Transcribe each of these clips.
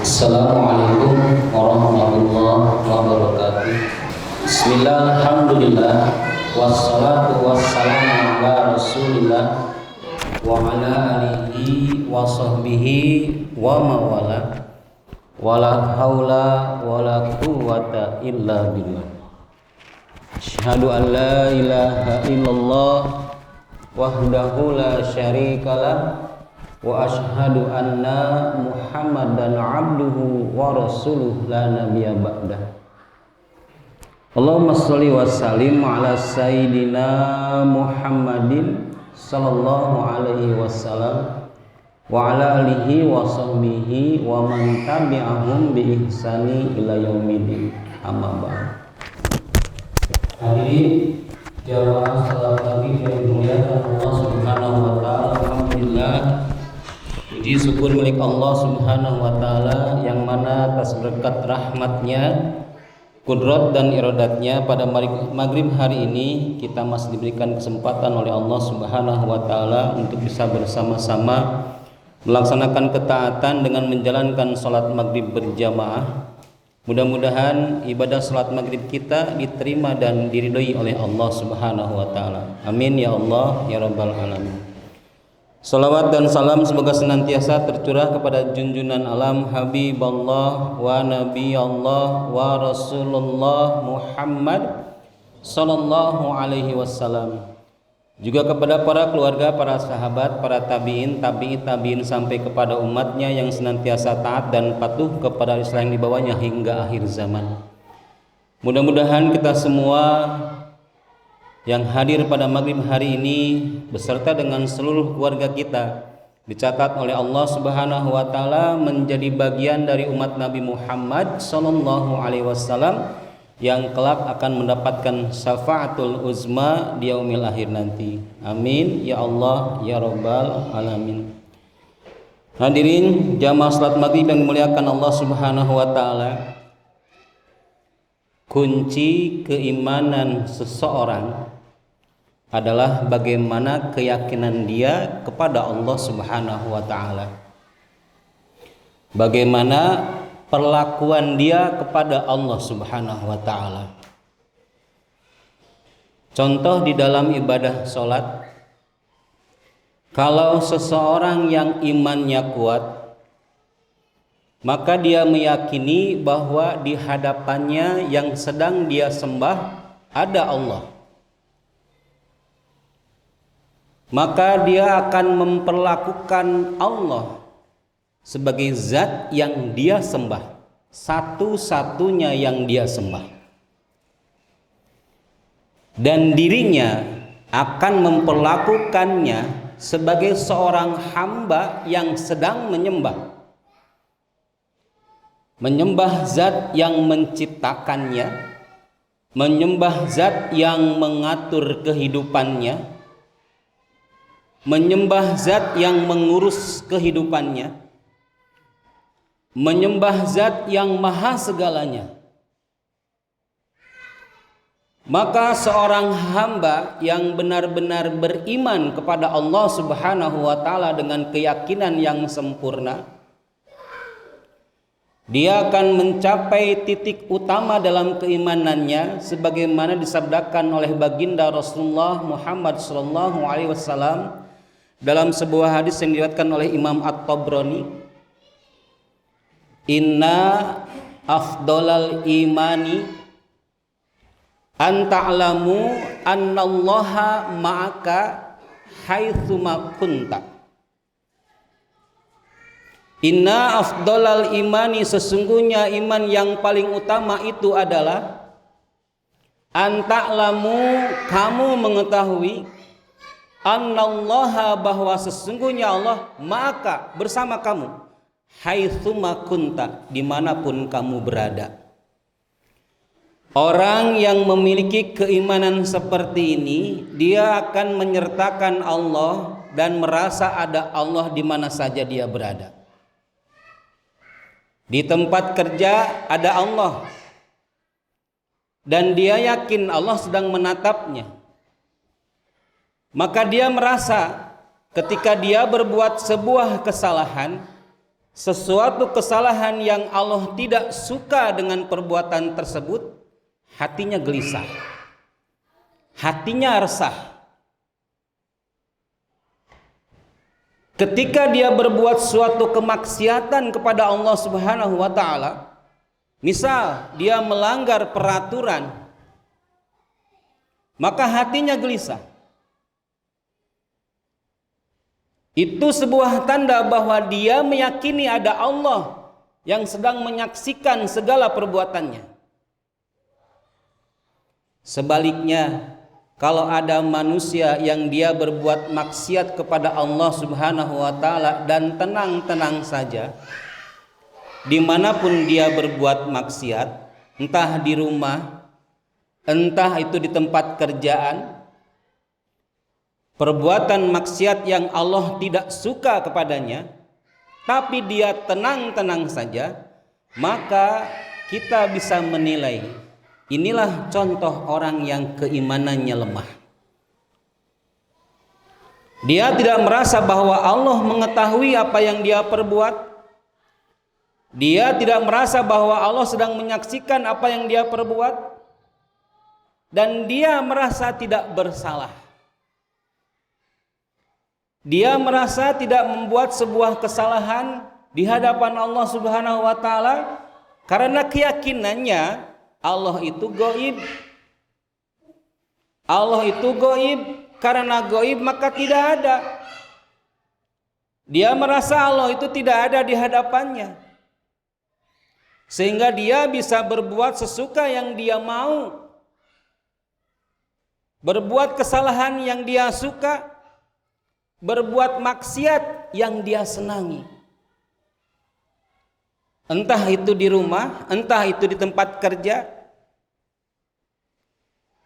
Assalamualaikum warahmatullahi wabarakatuh. Bismillah, alhamdulillah, wassalatu wassalamu ala rasulillah wa ala alihi wa sahbihi wa mawala, wala haula wala quwwata illa billah. Asyhadu an la ilaha illallah wahdahu la syarikalah wa asyhadu anna Muhammadan abduhu wa rasuluh la nabiyya ba'dah. Allahumma sholli wa sallim ala sayyidina Muhammadin sallallahu alaihi wasallam wa ala alihi wa sahbihi wa man tabi'ahum bi ihsani ila yaumiddin. Amma ba'd. Hadirin jamaah salat maghrib yang dimuliakan Allah Subhanahu wa taala, alhamdulillah, puji syukur milik Allah Subhanahu wa taala yang mana atas berkat rahmatnya, kudrat dan iradatnya pada maghrib hari ini kita masih diberikan kesempatan oleh Allah Subhanahu wa taala untuk bisa bersama-sama melaksanakan ketaatan dengan menjalankan salat maghrib berjamaah. Mudah-mudahan ibadah salat maghrib kita diterima dan diridhoi oleh Allah Subhanahu wa taala. Amin ya Allah ya rabbal alamin. Salawat dan salam semoga senantiasa tercurah kepada junjungan alam Habiballah wa Nabiyallah wa Rasulullah Muhammad sallallahu alaihi wasallam. Juga kepada para keluarga, para sahabat, para tabi'in sampai kepada umatnya yang senantiasa taat dan patuh kepada Islam yang dibawanya hingga akhir zaman. Mudah-mudahan kita semua yang hadir pada maghrib hari ini beserta dengan seluruh keluarga kita dicatat oleh Allah Subhanahu wa taala menjadi bagian dari umat Nabi Muhammad sallallahu alaihi wasallam yang kelak akan mendapatkan syafaatul uzma di yaumil akhir nanti. Amin ya Allah ya rabbal alamin. Hadirin jamaah salat maghrib yang dimuliakan Allah Subhanahu wa taala, kunci keimanan seseorang adalah bagaimana keyakinan dia kepada Allah Subhanahu wa taala. Bagaimana perlakuan dia kepada Allah Subhanahu wa taala. Contoh di dalam ibadah salat, kalau seseorang yang imannya kuat, maka dia meyakini bahwa di hadapannya yang sedang dia sembah ada Allah. Maka dia akan memperlakukan Allah sebagai zat yang dia sembah, satu-satunya yang dia sembah, dan dirinya akan memperlakukannya sebagai seorang hamba yang sedang menyembah zat yang menciptakannya, menyembah zat yang mengatur kehidupannya, menyembah zat yang mengurus kehidupannya, menyembah zat yang maha segalanya. Maka seorang hamba yang benar-benar beriman kepada Allah Subhanahu wa taala dengan keyakinan yang sempurna, dia akan mencapai titik utama dalam keimanannya sebagaimana disabdakan oleh baginda Rasulullah Muhammad sallallahu alaihi wasallam dalam sebuah hadis yang diriwayatkan oleh Imam At-Tabrani. Inna afdalal imani an ta'lamu annallaha ma'aka haitsuma kunta. Inna afdalal imani, sesungguhnya iman yang paling utama itu adalah an ta'lamu, kamu mengetahui, annallaha, bahwa sesungguhnya Allah ma'aka, bersama kamu, haitsuma kunta, dimanapun kamu berada. Orang yang memiliki keimanan seperti ini, dia akan menyertakan Allah dan merasa ada Allah di mana saja dia berada. Di tempat kerja ada Allah, dan dia yakin Allah sedang menatapnya. Maka dia merasa ketika dia berbuat sebuah kesalahan, sesuatu kesalahan yang Allah tidak suka dengan perbuatan tersebut, hatinya gelisah, hatinya resah. Ketika dia berbuat suatu kemaksiatan kepada Allah Subhanahu wa taala, misal dia melanggar peraturan, maka hatinya gelisah. Itu sebuah tanda bahwa dia meyakini ada Allah yang sedang menyaksikan segala perbuatannya. Sebaliknya, kalau ada manusia yang dia berbuat maksiat kepada Allah Subhanahu wa taala dan tenang-tenang saja, dimanapun dia berbuat maksiat, entah di rumah, entah itu di tempat kerjaan, perbuatan maksiat yang Allah tidak suka kepadanya, tapi dia tenang-tenang saja, maka kita bisa menilai, inilah contoh orang yang keimanannya lemah. Dia tidak merasa bahwa Allah mengetahui apa yang dia perbuat. Dia tidak merasa bahwa Allah sedang menyaksikan apa yang dia perbuat. Dan dia merasa tidak bersalah. Dia merasa tidak membuat sebuah kesalahan di hadapan Allah Subhanahu wa taala karena keyakinannya Allah itu gaib. Allah itu gaib, karena gaib maka tidak ada. Dia merasa Allah itu tidak ada di hadapannya, sehingga dia bisa berbuat sesuka yang dia mau, berbuat kesalahan yang dia suka, berbuat maksiat yang dia senangi. Entah itu di rumah, entah itu di tempat kerja,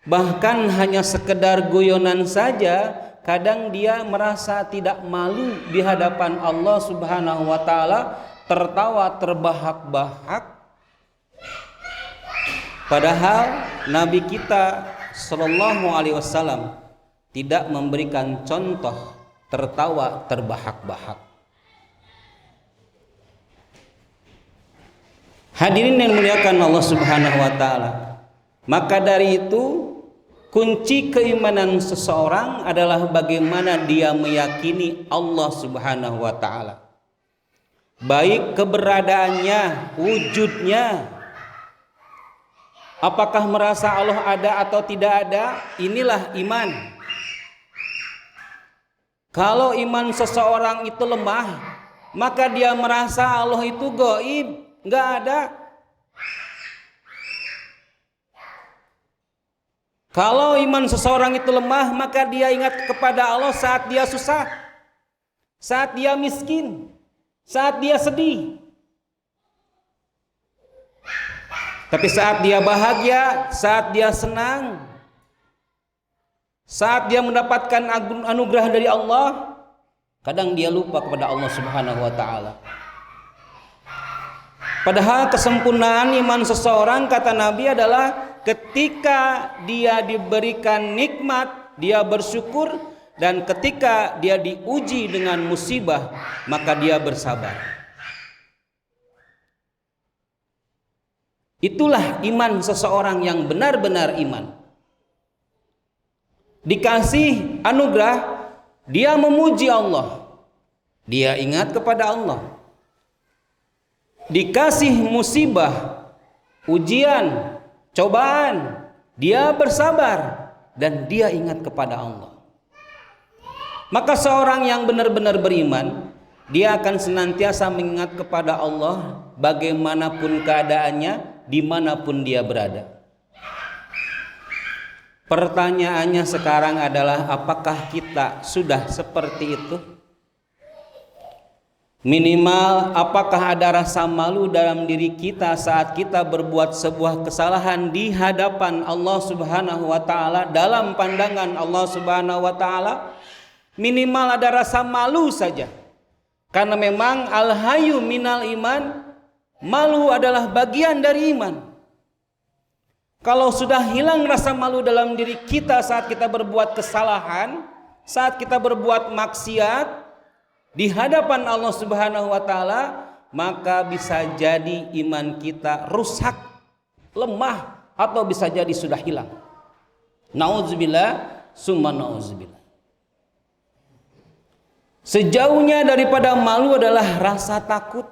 bahkan hanya sekedar guyonan saja, kadang dia merasa tidak malu di hadapan Allah Subhanahu wa taala, tertawa terbahak-bahak. Padahal Nabi kita sallallahu alaihi wasallam tidak memberikan contoh tertawa terbahak-bahak. Hadirin yang dimuliakan Allah Subhanahu wa taala, maka dari itu kunci keimanan seseorang adalah bagaimana dia meyakini Allah Subhanahu wa taala. Baik keberadaannya, wujudnya. Apakah merasa Allah ada atau tidak ada? Inilah iman. Kalau iman seseorang itu lemah, maka dia merasa Allah itu gaib, enggak ada. Kalau iman seseorang itu lemah, maka dia ingat kepada Allah saat dia susah, saat dia miskin, saat dia sedih. Tapi saat dia bahagia, saat dia senang, saat dia mendapatkan anugerah dari Allah, kadang dia lupa kepada Allah Subhanahu wa taala. Padahal kesempurnaan iman seseorang, kata Nabi, adalah ketika dia diberikan nikmat, dia bersyukur, dan ketika dia diuji dengan musibah, maka dia bersabar. Itulah iman seseorang yang benar-benar iman. Dikasih anugerah, dia memuji Allah, dia ingat kepada Allah. Dikasih musibah, ujian, cobaan, dia bersabar dan dia ingat kepada Allah. Maka seorang yang benar-benar beriman, dia akan senantiasa mengingat kepada Allah bagaimanapun keadaannya, dimanapun dia berada. Pertanyaannya sekarang adalah, apakah kita sudah seperti itu? Minimal apakah ada rasa malu dalam diri kita saat kita berbuat sebuah kesalahan di hadapan Allah Subhanahu wa taala, dalam pandangan Allah Subhanahu wa taala? Minimal ada rasa malu saja. Karena memang al-hayu minal iman, malu adalah bagian dari iman. Kalau sudah hilang rasa malu dalam diri kita saat kita berbuat kesalahan, saat kita berbuat maksiat di hadapan Allah Subhanahu wa taala, maka bisa jadi iman kita rusak, lemah, atau bisa jadi sudah hilang. Nauzubillah, summa nauzubillah. Sejauhnya daripada malu adalah rasa takut.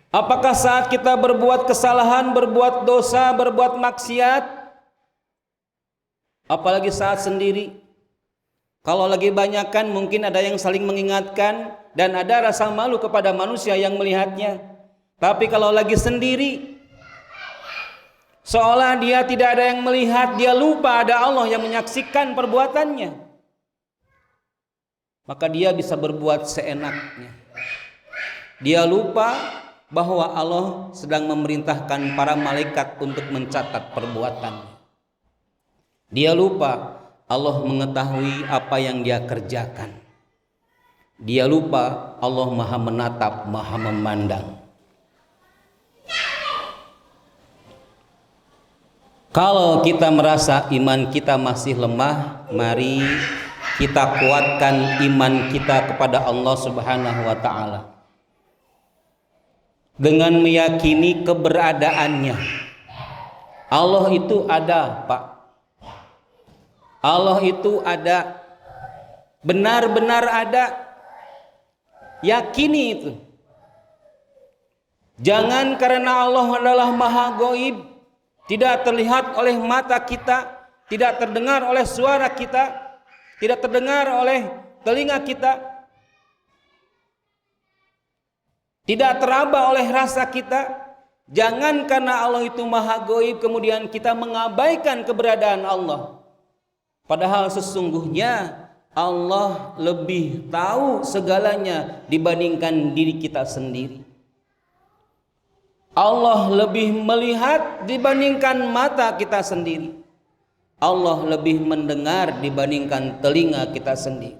Apakah saat kita berbuat kesalahan, berbuat dosa, berbuat maksiat, apalagi saat sendiri? Kalau lagi banyakan mungkin ada yang saling mengingatkan dan ada rasa malu kepada manusia yang melihatnya. Tapi kalau lagi sendiri, seolah dia tidak ada yang melihat, dia lupa ada Allah yang menyaksikan perbuatannya. Maka dia bisa berbuat seenaknya. Dia lupa bahwa Allah sedang memerintahkan para malaikat untuk mencatat perbuatannya. Dia lupa Allah mengetahui apa yang dia kerjakan. Dia lupa Allah Maha menatap, Maha memandang. Kalau kita merasa iman kita masih lemah, mari kita kuatkan iman kita kepada Allah Subhanahu wa taala dengan meyakini keberadaannya. Allah itu ada, Pak. Allah itu ada, benar-benar ada. Yakini itu. Jangan karena Allah adalah maha gaib, tidak terlihat oleh mata kita, tidak terdengar oleh suara kita, tidak terdengar oleh telinga kita, tidak teraba oleh rasa kita. Jangan karena Allah itu maha gaib kemudian kita mengabaikan keberadaan Allah. Padahal sesungguhnya Allah lebih tahu segalanya dibandingkan diri kita sendiri. Allah lebih melihat dibandingkan mata kita sendiri. Allah lebih mendengar dibandingkan telinga kita sendiri.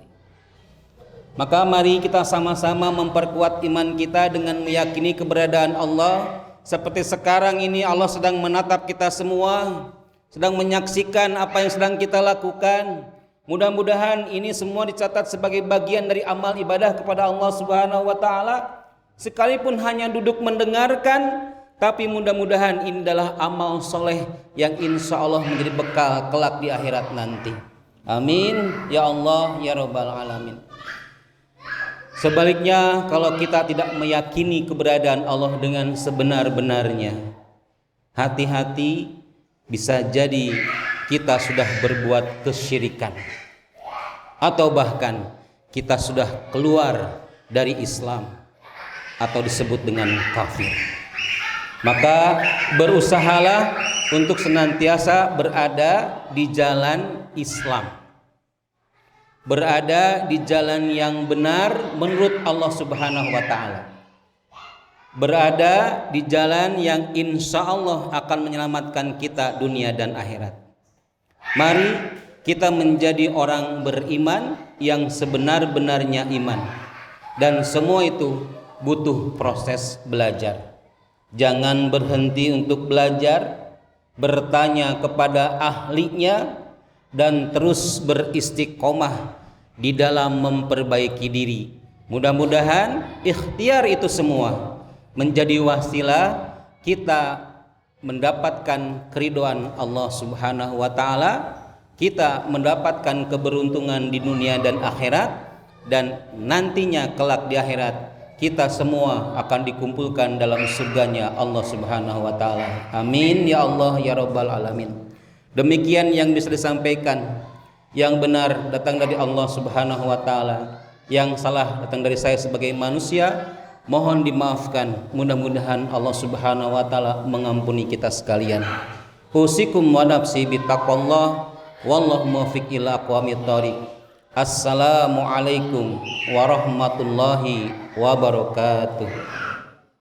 Maka mari kita sama-sama memperkuat iman kita dengan meyakini keberadaan Allah. Seperti sekarang ini Allah sedang menatap kita semua, sedang menyaksikan apa yang sedang kita lakukan. Mudah-mudahan ini semua dicatat sebagai bagian dari amal ibadah kepada Allah Subhanahu wa taala. Sekalipun hanya duduk mendengarkan, tapi mudah-mudahan ini adalah amal soleh yang insya Allah menjadi bekal kelak di akhirat nanti. Amin ya Allah ya Rabbal alamin. Sebaliknya, kalau kita tidak meyakini keberadaan Allah dengan sebenar-benarnya, hati-hati, bisa jadi kita sudah berbuat kesyirikan, atau bahkan kita sudah keluar dari Islam atau disebut dengan kafir. Maka berusahalah untuk senantiasa berada di jalan Islam, berada di jalan yang benar menurut Allah Subhanahu wa taala, berada di jalan yang insya Allah akan menyelamatkan kita dunia dan akhirat. Mari kita menjadi orang beriman yang sebenar-benarnya iman, dan semua itu butuh proses belajar. Jangan berhenti untuk belajar, bertanya kepada ahlinya, dan terus beristiqomah di dalam memperbaiki diri. Mudah-mudahan ikhtiar itu semua menjadi wasilah kita mendapatkan keridhaan Allah Subhanahu wa taala, kita mendapatkan keberuntungan di dunia dan akhirat, dan nantinya kelak di akhirat kita semua akan dikumpulkan dalam surganya Allah Subhanahu wa taala. Amin ya Allah ya Rabbal alamin. Demikian yang bisa disampaikan. Yang benar datang dari Allah Subhanahu wa taala, yang salah datang dari saya sebagai manusia. Mohon dimaafkan. Mudah-mudahan Allah Subhanahu wa taala mengampuni kita sekalian. Usikum wa nafsi bittaqwallah, wallahu muwaffiq ila aqwamit thoriq. Assalamualaikum warahmatullahi wabarakatuh.